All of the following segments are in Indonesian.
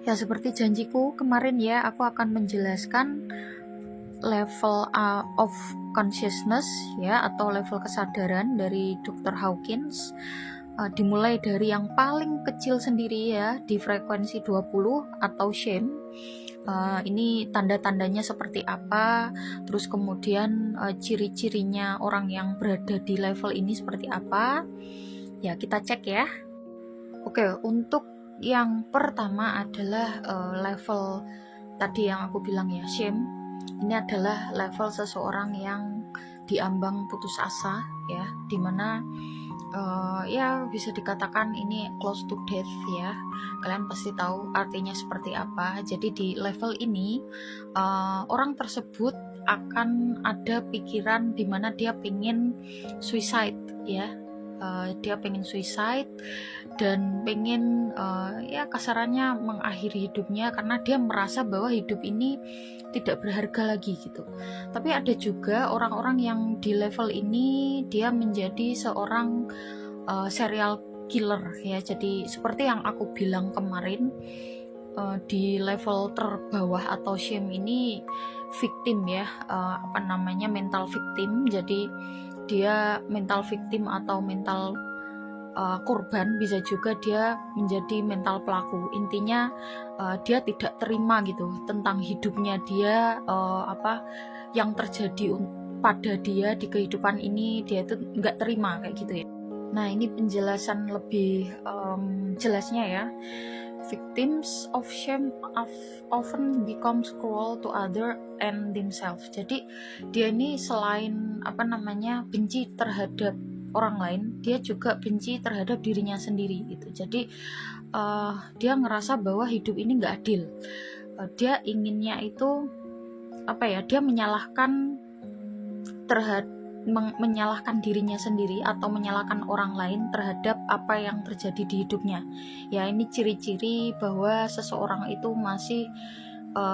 Ya, seperti janjiku kemarin ya, aku akan menjelaskan level of consciousness ya, atau level kesadaran dari Dr. Hawkins. Dimulai dari yang paling kecil sendiri ya, di frekuensi 20 atau shame. Ini tanda-tandanya seperti apa, terus kemudian ciri-cirinya orang yang berada di level ini seperti apa. Ya, kita cek ya. Oke, untuk yang pertama adalah level tadi yang aku bilang ya, shame. Ini adalah level seseorang yang diambang putus asa ya, dimana ya bisa dikatakan ini close to death ya. Kalian pasti tahu artinya seperti apa. Jadi di level ini orang tersebut akan ada pikiran dimana dia pengen suicide ya. Dia pengen suicide dan pengen ya kasarannya mengakhiri hidupnya karena dia merasa bahwa hidup ini tidak berharga lagi gitu. Tapi ada juga orang-orang yang di level ini dia menjadi seorang serial killer ya. Jadi seperti yang aku bilang kemarin, di level terbawah atau shame ini victim ya, mental victim. Jadi dia mental victim atau mental korban, bisa juga dia menjadi mental pelaku. Intinya dia tidak terima gitu tentang hidupnya dia, yang terjadi pada dia di kehidupan ini, dia itu nggak terima kayak gitu ya. Nah, ini penjelasan lebih jelasnya ya. Victims of shame often becomes cruel to other and themselves. Jadi dia ini selain benci terhadap orang lain, dia juga benci terhadap dirinya sendiri gitu. Jadi dia ngerasa bahwa hidup ini nggak adil. Dia inginnya itu dia menyalahkan menyalahkan dirinya sendiri atau menyalahkan orang lain terhadap apa yang terjadi di hidupnya. Ya, ini ciri-ciri bahwa seseorang itu masih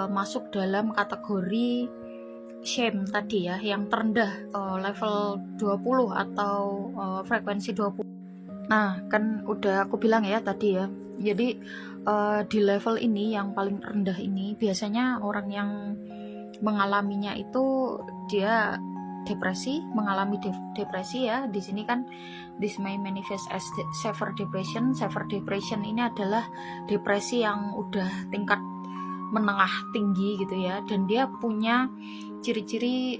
masuk dalam kategori shame tadi ya, yang terendah, level 20 atau frekuensi 20. Nah, kan udah aku bilang ya tadi ya. Jadi di level ini yang paling rendah ini biasanya orang yang mengalaminya itu dia mengalami depresi ya. Di sini kan this may manifest as severe depression. Severe depression ini adalah depresi yang udah tingkat menengah tinggi gitu ya, dan dia punya ciri-ciri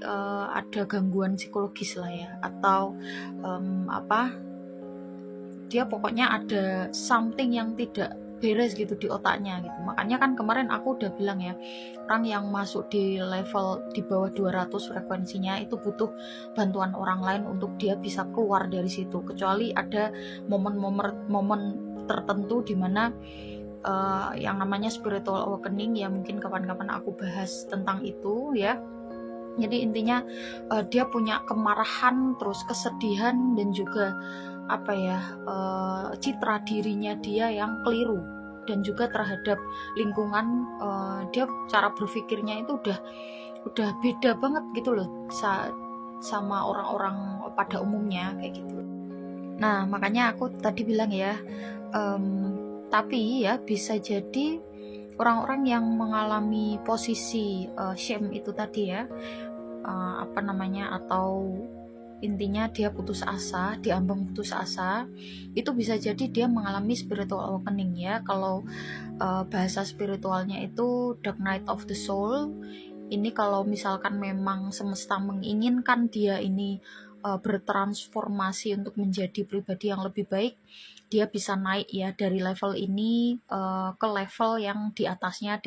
ada gangguan psikologis lah ya, atau dia pokoknya ada something yang tidak beres gitu di otaknya gitu. Makanya kan kemarin aku udah bilang ya, orang yang masuk di level di bawah 200 frekuensinya itu butuh bantuan orang lain untuk dia bisa keluar dari situ, kecuali ada momen tertentu di mana yang namanya spiritual awakening ya, mungkin kapan-kapan aku bahas tentang itu ya. Jadi intinya dia punya kemarahan, terus kesedihan, dan juga citra dirinya dia yang keliru, dan juga terhadap lingkungan. Dia cara berpikirnya itu udah beda banget gitu loh sama orang-orang pada umumnya kayak gitu. Nah, makanya aku tadi bilang ya, tapi ya bisa jadi orang-orang yang mengalami posisi shame itu tadi ya, atau intinya dia putus asa, diambang putus asa, itu bisa jadi dia mengalami spiritual awakening ya. Kalau bahasa spiritualnya itu Dark Night of the Soul. Ini kalau misalkan memang semesta menginginkan dia ini bertransformasi untuk menjadi pribadi yang lebih baik, dia bisa naik ya dari level ini ke level yang di atasnya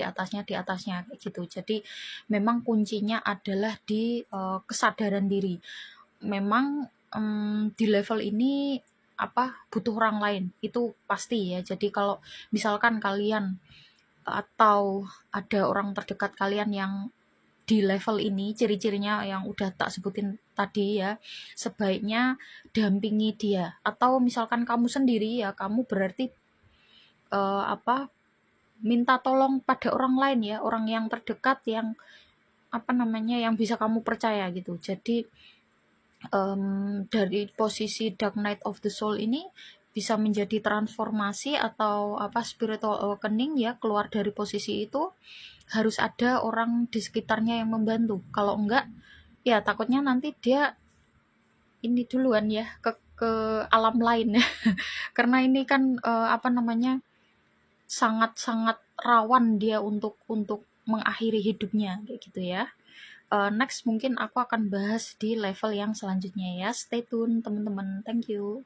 gitu. Jadi memang kuncinya adalah di kesadaran diri. Memang di level ini butuh orang lain, itu pasti ya. Jadi kalau misalkan kalian atau ada orang terdekat kalian yang di level ini, ciri-cirinya yang udah tak sebutin tadi ya, sebaiknya dampingi dia. Atau misalkan kamu sendiri ya, kamu berarti minta tolong pada orang lain ya, orang yang terdekat yang yang bisa kamu percaya gitu. Jadi dari posisi Dark Night of the Soul ini bisa menjadi transformasi atau apa spiritual awakening ya, keluar dari posisi itu, harus ada orang di sekitarnya yang membantu. Kalau enggak, ya takutnya nanti dia ini duluan ya ke alam lain ya. Karena ini kan apa namanya, sangat-sangat rawan dia untuk mengakhiri hidupnya kayak gitu ya. Next mungkin aku akan bahas di level yang selanjutnya ya. Stay tune teman-teman. Thank you.